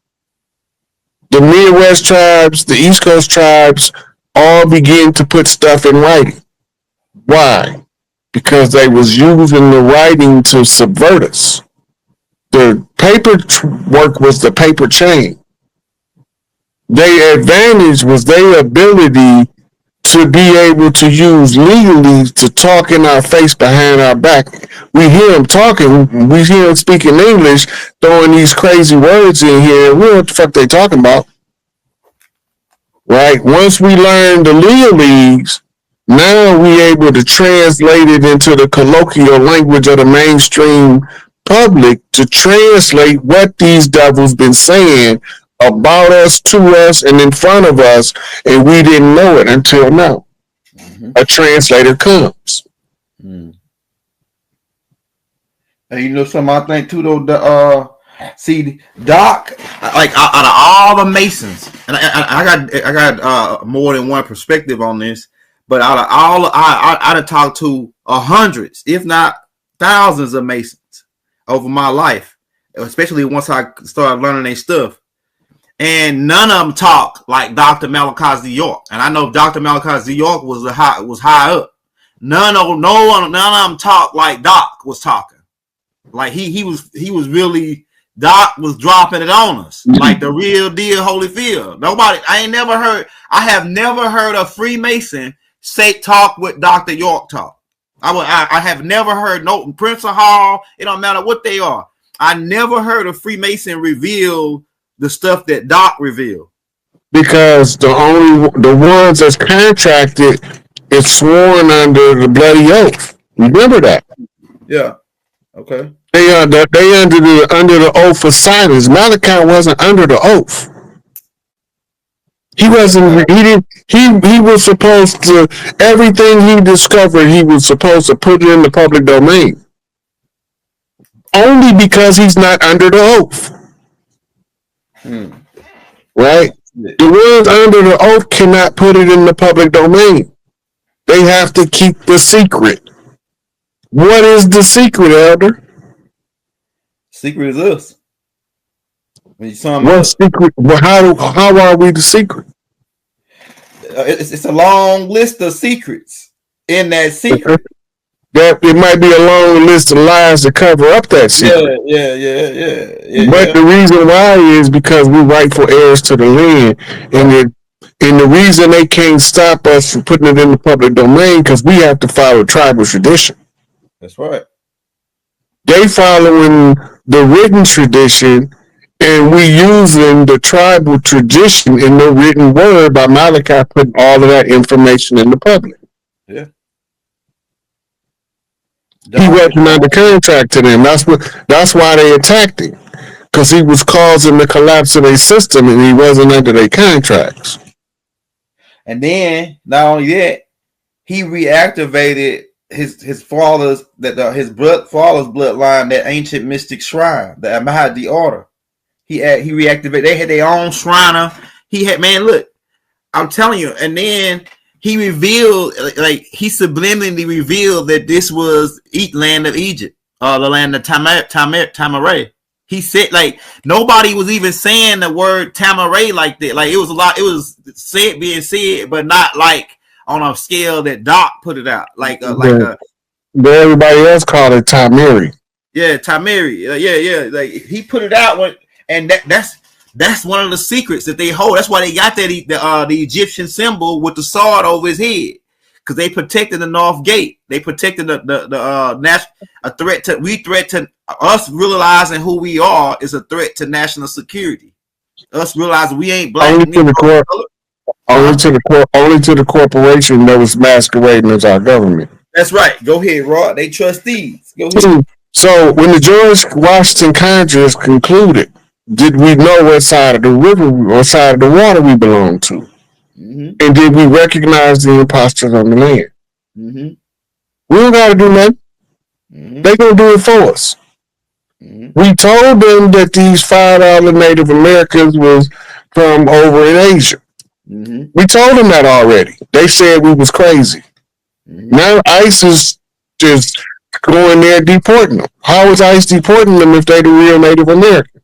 The Midwest tribes, the East Coast tribes, all began to put stuff in writing. Why? Because they was using the writing to subvert us. The paper work was the paper chain. Their advantage was their ability to be able to use legalese to talk in our face behind our back. We hear them talking, we hear them speaking English, throwing these crazy words in here, and we know what the fuck they talking about. Right? Once we learn the legalese, now we able to translate it into the colloquial language of the mainstream public to translate what these devils been saying about us, to us, and in front of us, and we didn't know it until now. Mm-hmm. A translator comes. Mm. And you know something I think too though, see Doc, like out of all the Masons, and I got more than one perspective on this, but out of all I'd have talked to hundreds, if not thousands of Masons over my life, especially once I started learning their stuff. And none of them talk like Dr. Malachi Z. York. And I know Dr. Malachi Z. York was high up. None of them talk like Doc was talking. Like he was really, Doc was dropping it on us. Mm-hmm. Like the real deal Holyfield. I have never heard a Freemason talk with Dr. York talk. I have never heard no Prince of Hall, it don't matter what they are. I never heard a Freemason reveal the stuff that Doc revealed. Because the ones that's contracted is sworn under the bloody oath. Remember that? Yeah. Okay. They under the oath of silence. Malachi wasn't under the oath. He wasn't. He was supposed to, everything he discovered, he was supposed to put it in the public domain. Only because he's not under the oath. Right? The ones under the oath cannot put it in the public domain. They have to keep the secret. What is the secret, Elder? Secret is us. What secret? How are we the secret? It's a long list of secrets in that secret. That it might be a long list of lies to cover up that secret. Yeah. But the reason why is because we're rightful heirs to the land, and the reason they can't stop us from putting it in the public domain because we have to follow tribal tradition. That's right. They following the written tradition, and we using the tribal tradition in the written word by Malachi putting all of that information in the public. Yeah. He wasn't under contract to them. That's why they attacked him. Because he was causing the collapse of their system and he wasn't under their contracts. And then not only that, he reactivated his father's father's bloodline, that ancient mystic shrine, the Mahdi order. He reactivated. They had their own shriner. He had, man, look, I'm telling you. And then he revealed, like he subliminally revealed that this was land of Egypt, the land of Tamaray. He said, like, nobody was even saying the word Tamaray like that. Like, it was a lot. It was being said, but not like on a scale that Doc put it out. But everybody else called it Tamiri. Yeah, Tamiri. Yeah. Like, he put it out and that's one of the secrets that they hold. That's why they got that the Egyptian symbol with the sword over his head, because they protected the North Gate. They protected a threat to us realizing who we are is a threat to national security. Us realizing we ain't black. Only to the corporation that was masquerading as our government. That's right. Go ahead, Rod. They trustees. Go ahead. So when the George Washington Congress concluded, did we know what side of the river or side of the water we belong to? Mm-hmm. And did we recognize the imposters on the land? Mm-hmm. We don't got to do nothing. Mm-hmm. They're going to do it for us. Mm-hmm. We told them that these $5 Native Americans was from over in Asia. Mm-hmm. We told them that already. They said we was crazy. Mm-hmm. Now ICE is just going there deporting them. How is ICE deporting them if they're the real Native American?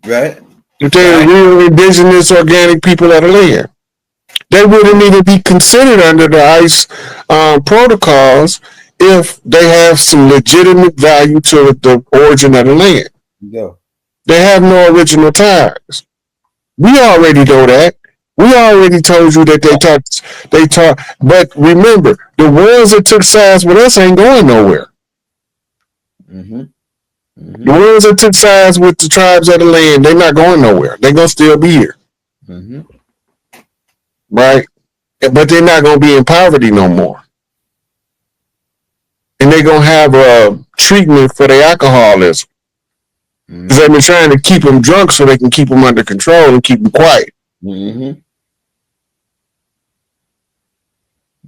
Right. If they're the real indigenous organic people of the land. They wouldn't even be considered under the ICE protocols if they have some legitimate value to the origin of the land. Yeah. They have no original ties. We already know that. We already told you that they talk. But remember, the ones that took sides with us ain't going nowhere. Mm-hmm. Mm-hmm. The ones that took sides with the tribes of the land, they're not going nowhere. They're going to still be here. Mm-hmm. Right? But they're not going to be in poverty no more. And they're going to have a treatment for their alcoholism. Because they've been trying to keep them drunk so they can keep them under control and keep them quiet. Mm-hmm.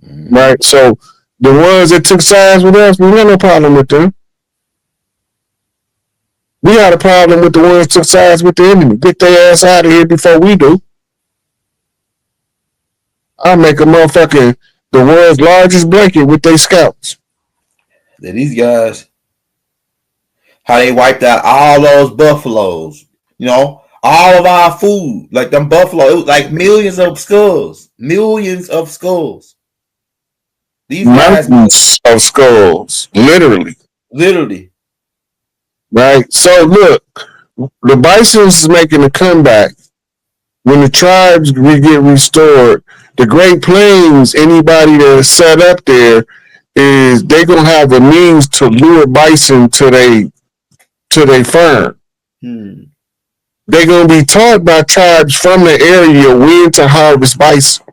Mm-hmm. Right? So the ones that took sides with us, we got no problem with them. We got a problem with the ones that took sides with the enemy. Get their ass out of here before we do. I'll make a motherfucking the world's largest blanket with their scouts. These guys, how they wiped out all those buffaloes, all of our food, like them buffalo, it was like millions of skulls. These mountains of skulls, literally. Right. So look, the bisons is making a comeback. When the tribes get restored, the Great Plains, anybody that is set up there, is they gonna have a means to lure bison to their farm. They're gonna be taught by tribes from the area when to harvest bison.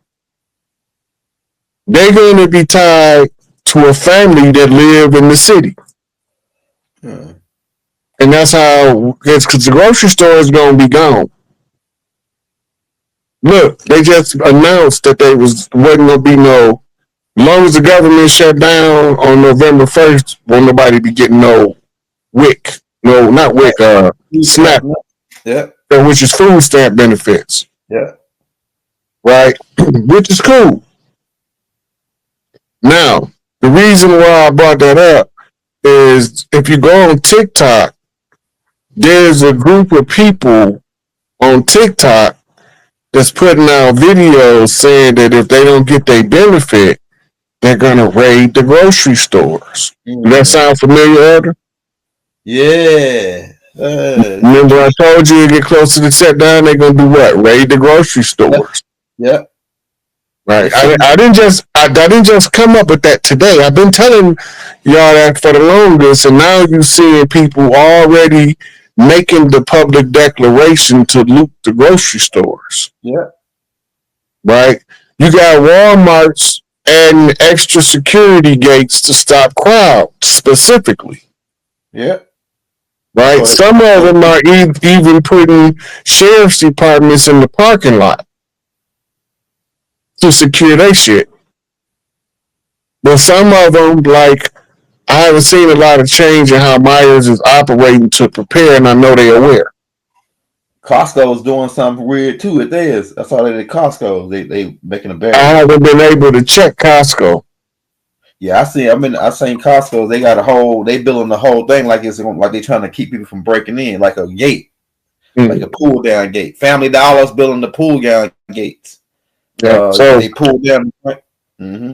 They're gonna be tied to a family that live in the city. And that's how, because the grocery store is gonna be gone. Look, they just announced that wasn't gonna be no. As long as the government shut down on November 1st, won't nobody be getting no WIC. No, not WIC, SNAP. Yeah. Which is food stamp benefits. Yeah. Right? Which is cool. Now, the reason why I brought that up is if you go on TikTok, there's a group of people on TikTok that's putting out videos saying that if they don't get their benefit, they're going to raid the grocery stores. Does that sound familiar, Elder? Yeah. Remember I told you to get close to the shutdown, they're going to do what? Raid the grocery stores. Yeah. Right. I didn't just come up with that today. I've been telling y'all that for the longest, and now you seeing people already making the public declaration to loot the grocery stores. Yeah. Right? You got Walmarts adding extra security gates to stop crowds specifically. Yeah. Right. But, some of them are even putting sheriff's departments in the parking lot to secure their shit. But some of them, like, I haven't seen a lot of change in how Myers is operating to prepare, and I know they're aware. Costco's doing something weird too with theirs. I saw that at Costco. They making a barrier. I haven't been able to check Costco. Yeah, I seen Costco. They got they building the whole thing like like they trying to keep people from breaking in, like a gate, like a pull down gate. Family Dollar's building the pull down gates. Yeah, so they pull down. Mm-hmm.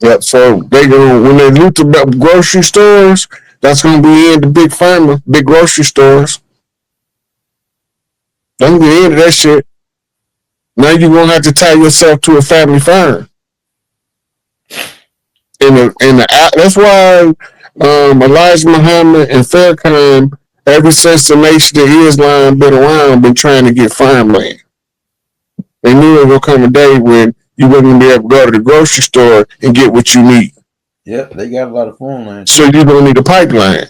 Yeah, so they go when they loot the grocery stores. That's going to be in the big grocery stores. Don't get into that shit. Now you're going to have to tie yourself to a family farm. That's why Elijah Muhammad and Farrakhan, ever since the Nation of Islam been around, been trying to get farmland. They knew there was going to come a day when you wasn't going to be able to go to the grocery store and get what you need. Yep, they got a lot of farmland. So you're going to need a pipeline.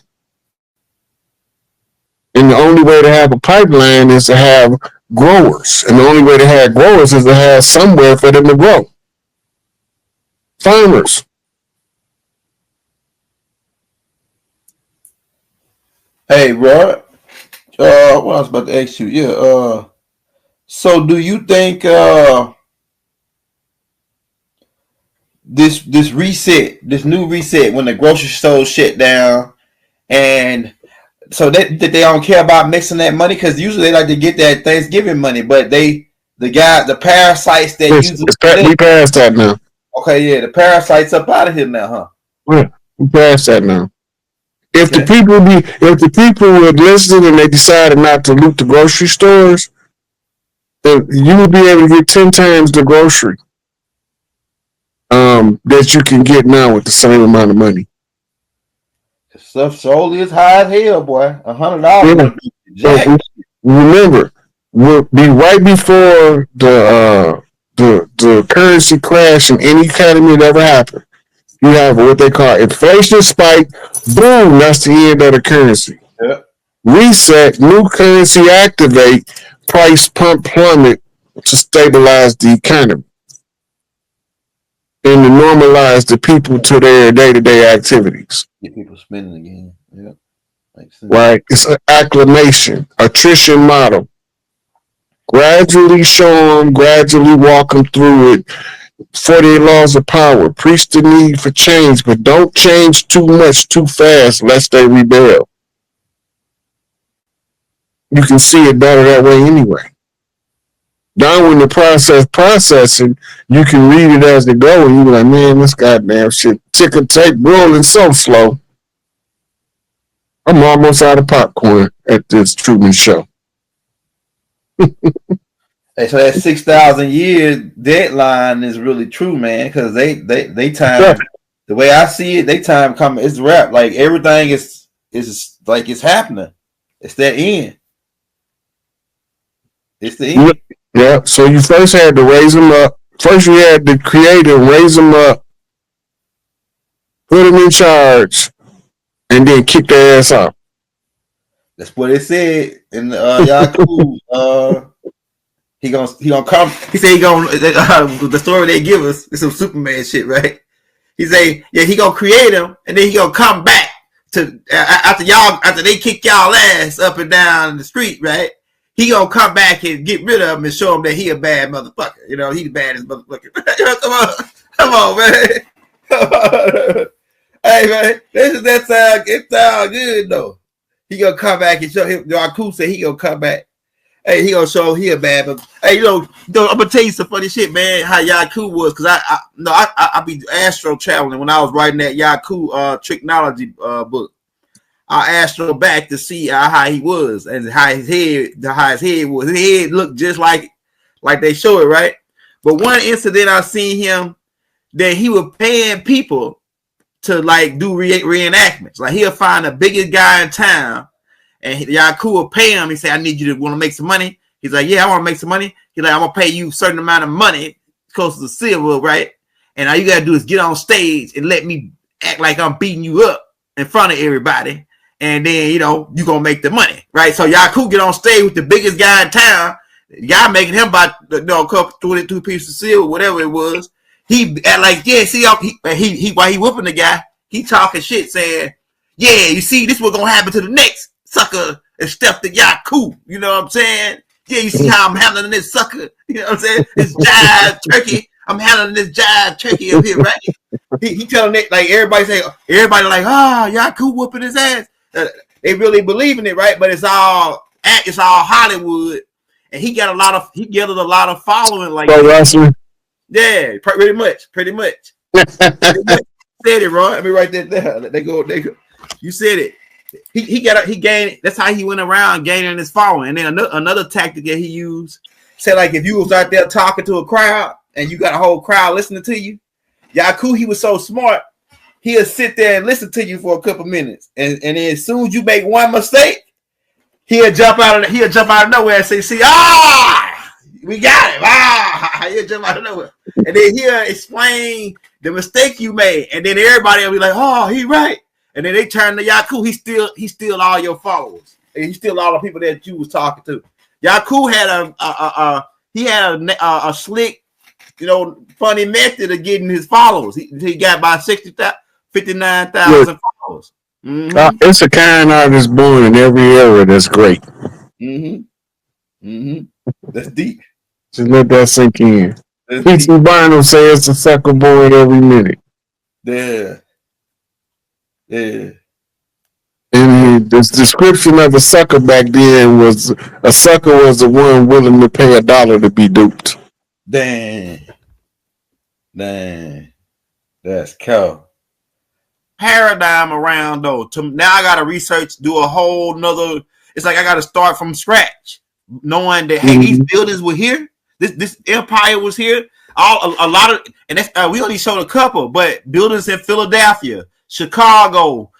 And the only way to have a pipeline is to have growers. And the only way to have growers is to have somewhere for them to grow. Farmers. Hey, Rod. What I was about to ask you. Yeah. So do you think this new reset when the grocery store shut down, and so that they don't care about mixing that money, because usually they like to get that Thanksgiving money, but the parasites that we passed that now. Okay, yeah, the parasites up out of here now, huh? Yeah, we passed that now. If the people would listen and they decided not to loot the grocery stores, then you would be able to get 10 times the grocery that you can get now with the same amount of money. Stuff solely is high as hell, boy. $100. Yeah. Remember, we'll be right before the currency crash in any economy that ever happened. You have what they call inflation spike. Boom, that's the end of the currency. Yep. Reset, new currency activate, price pump plummet to stabilize the economy and to normalize the people to their day-to-day activities. Get people spending again. Yep. Right. It's an acclimation, attrition model. Gradually show them, gradually walk them through it. 48 laws of power. Preach the need for change, but don't change too much too fast lest they rebel. You can see it better that way anyway. Now when the processing, you can read it as they go, and you're like, man, this goddamn shit ticker tape rolling so slow. I'm almost out of popcorn at this Truman Show. Hey, so that 6,000 year deadline is really true, man, because they time, yeah. The way I see it, they time coming, it's wrapped. Like everything is like it's happening. It's that end. It's the end. Yeah. So you first had to raise them up. First you had to create and raise them up, put them in charge, and then kick their ass off. That's what it said in Yaku. He gonna come. He said the story they give us is some Superman shit, right? He say, yeah, he gonna create him, and then he gonna come back to after they kick y'all ass up and down the street, right? He gonna come back and get rid of him and show him that he a bad motherfucker. You know, he the baddest motherfucker. Come on, man. Hey, man, it sound good though. He gonna come back and show him. Yaku said he gonna come back. Hey, he gonna show he a bad. But hey, I'm gonna tell you some funny shit, man. How Yaku was, because I be astro traveling when I was writing that Yaku tricknology book. I astro back to see how he was and how his head was. His head looked just like they show it, right? But one incident I seen him that he was paying people to like do reenactments. Like he'll find the biggest guy in town. And Yaku will pay him. He say, I need you to want to make some money. He's like, yeah, I want to make some money. He's like, I'm going to pay you a certain amount of money, close to silver, right? and all you gotta do is get on stage and let me act like I'm beating you up in front of everybody, and then you gonna make the money, right? So Yaku get on stage with the biggest guy in town. Y'all making him about a couple 22 pieces of silver, whatever it was. He act like, yeah, see, he while he whooping the guy, he talking shit, saying, yeah, you see, this was gonna happen to the next sucker and Steph the Yaku. You know what I'm saying? Yeah, you see how I'm handling this sucker. You know what I'm saying? This jive turkey. I'm handling this jive turkey up here, right? He telling it like everybody like, Yaku whooping his ass. They really believe in it, right? But it's all Hollywood, and he gathered a lot of following. Like, yeah, pretty much. Said it, Ron. Let me write that down. They go. You said it. He gained. That's how he went around gaining his following. And then another tactic that he used said, like, if you was out there talking to a crowd and you got a whole crowd listening to you, Yaku, he was so smart, he'll sit there and listen to you for a couple minutes, and then as soon as you make one mistake, he'll jump out of nowhere and say, "See, we got it!" He'll jump out of nowhere, and then he'll explain the mistake you made, and then everybody will be like, "Oh, he right." And then they turn to Yaku. He still all your followers. And he still all the people that you was talking to. Yaku had a slick, funny method of getting his followers. He got about 59,000 followers. Mm-hmm. It's a kind artist born in every era that's great. That's deep. Just let that sink in. P.T. Barnum says it's a sucker born every minute. Yeah. And the description of a sucker back then was a sucker was the one willing to pay $1 to be duped. Dang. That's cool. Paradigm around though. Now I gotta research, do a whole nother. It's like I gotta start from scratch, knowing that these buildings were here. This empire was here. A lot of, and that's, we only showed a couple, but buildings in Philadelphia, Chicago,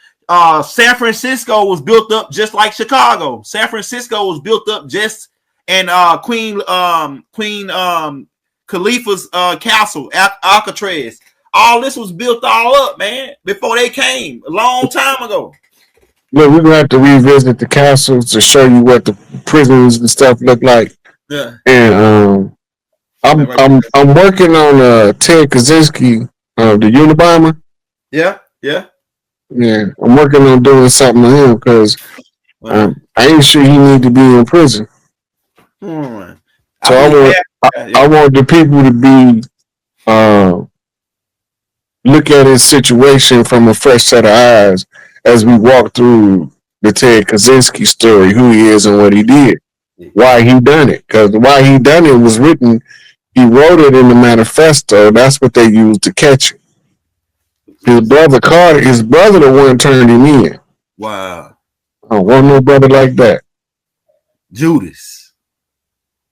San Francisco was built up just like Chicago. San Francisco was built up just, and Queen Khalifa's castle, Alcatraz. All this was built all up, man, before they came a long time ago. Look, we're gonna have to revisit the castles to show you what the prisons and stuff look like. Yeah. And I'm working on Ted Kaczynski, the Unabomber. Yeah. I'm working on doing something to him because I ain't sure he need to be in prison. So I want the people to be look at his situation from a fresh set of eyes as we walk through the Ted Kaczynski story, who he is and what he did, why he done it. Because why he done it was written, he wrote it in the manifesto. That's what they used to catch him. His brother Carter, the one turned him in. Wow. I don't want no brother like that. Judas.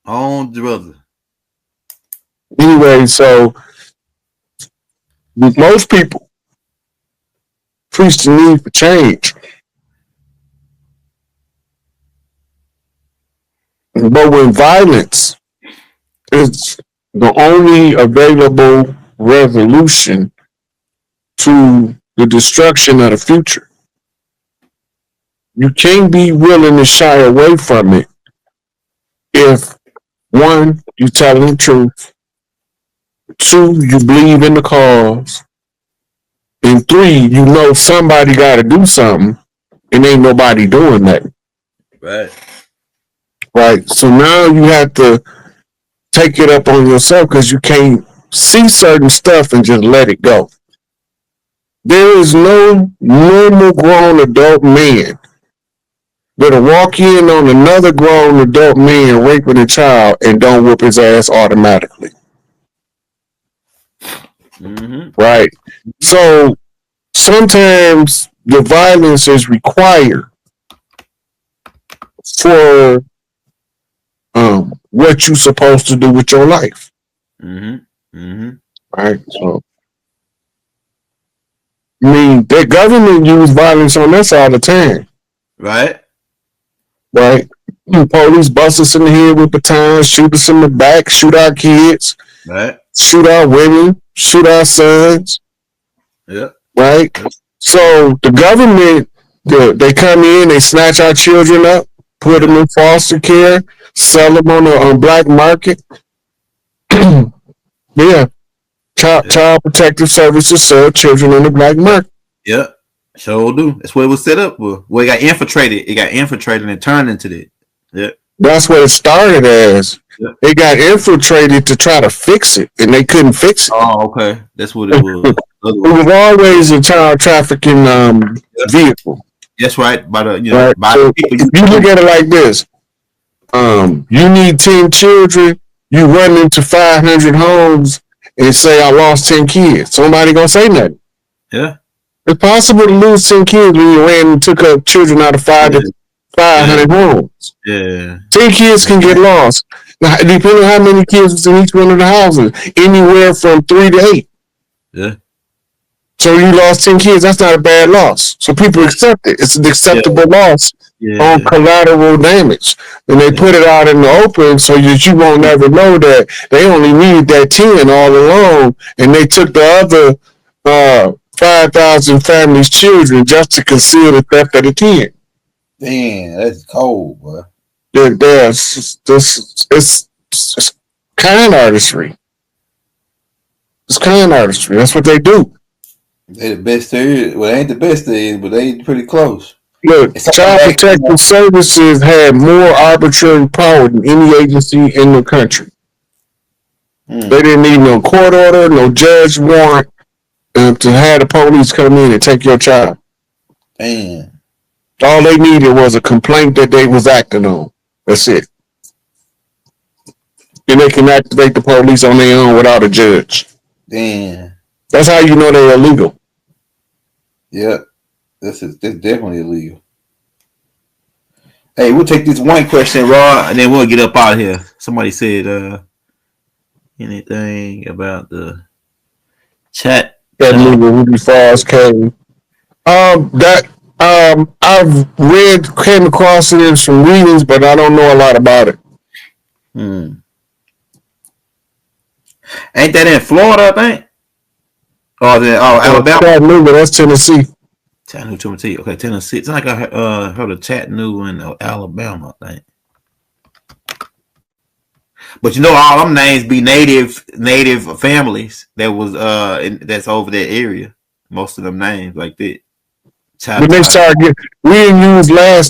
Own brother. Anyway, so most people preach the need for change. But when violence is the only available resolution to the destruction of the future, you can't be willing to shy away from it if, one, you're telling the truth, two, you believe in the cause, and three, you know somebody got to do something, and ain't nobody doing that. Right. So now you have to take it up on yourself because you can't see certain stuff and just let it go. There is no normal grown adult man that'll walk in on another grown adult man raping a child and don't whoop his ass automatically. Right. So sometimes the violence is required for what you're supposed to do with your life. Right. So I mean, the government use violence on us all the time. Right. Police bust us in the head with batons, shoot us in the back, shoot our kids, shoot our women, shoot our sons, Yeah. right? So the government, they come in, they snatch our children up, put them in foster care, sell them on the black market. Yeah. Child Protective Services sell children on the black market. Yeah. Sure do. That's what it was set up for. Well, it got infiltrated. It got infiltrated and turned into that. Yeah. That's what it started as. Yeah. It got infiltrated to try to fix it, and they couldn't fix it. Oh, okay. That's what it was. It was always a child trafficking vehicle. That's right. By the Right? by So the people. if you look at it like this, you need 10 children, you run into 500 homes and say, I lost 10 kids. Somebody gonna say nothing. Yeah. It's possible to lose 10 kids when you ran and took up children out of 500 homes. Yeah. 10 kids can get lost. Now, depending on how many kids was in each one of the houses, anywhere from 3 to 8. Yeah. So you lost 10 kids. That's not a bad loss. So people accept it. It's an acceptable loss on collateral damage. And they put it out in the open so that you won't ever know that they only needed that 10 all along, and they took the other 5,000 families' children just to conceal the theft of the 10. Damn, that's cold, boy. It's kind artistry. It's kind artistry. That's what they do. They the best there is. Well, they ain't the best there is, but they pretty close. Look, Child Protective Services had more arbitrary power than any agency in the country. They didn't need no court order, no judge warrant to have the police come in and take your child. Damn. All they needed was a complaint that they was acting on. That's it. And they can activate the police on their own without a judge. Damn. That's how you know they're illegal. Yeah. That's definitely illegal. Hey, we'll take this one question, Rod, and then we'll get up out of here. Somebody said anything about the chat. That movie Ruby Falls came. I've came across it in some readings, but I don't know a lot about it. Ain't that in Florida, I think? Alabama. Chattanooga, that's Tennessee. Chattanooga, Tennessee. Okay, Tennessee. It's like I heard of Chattanooga in Alabama, I think. But you know, all them names be native families that was that's over that area. Most of them names like that. When they started we didn't use last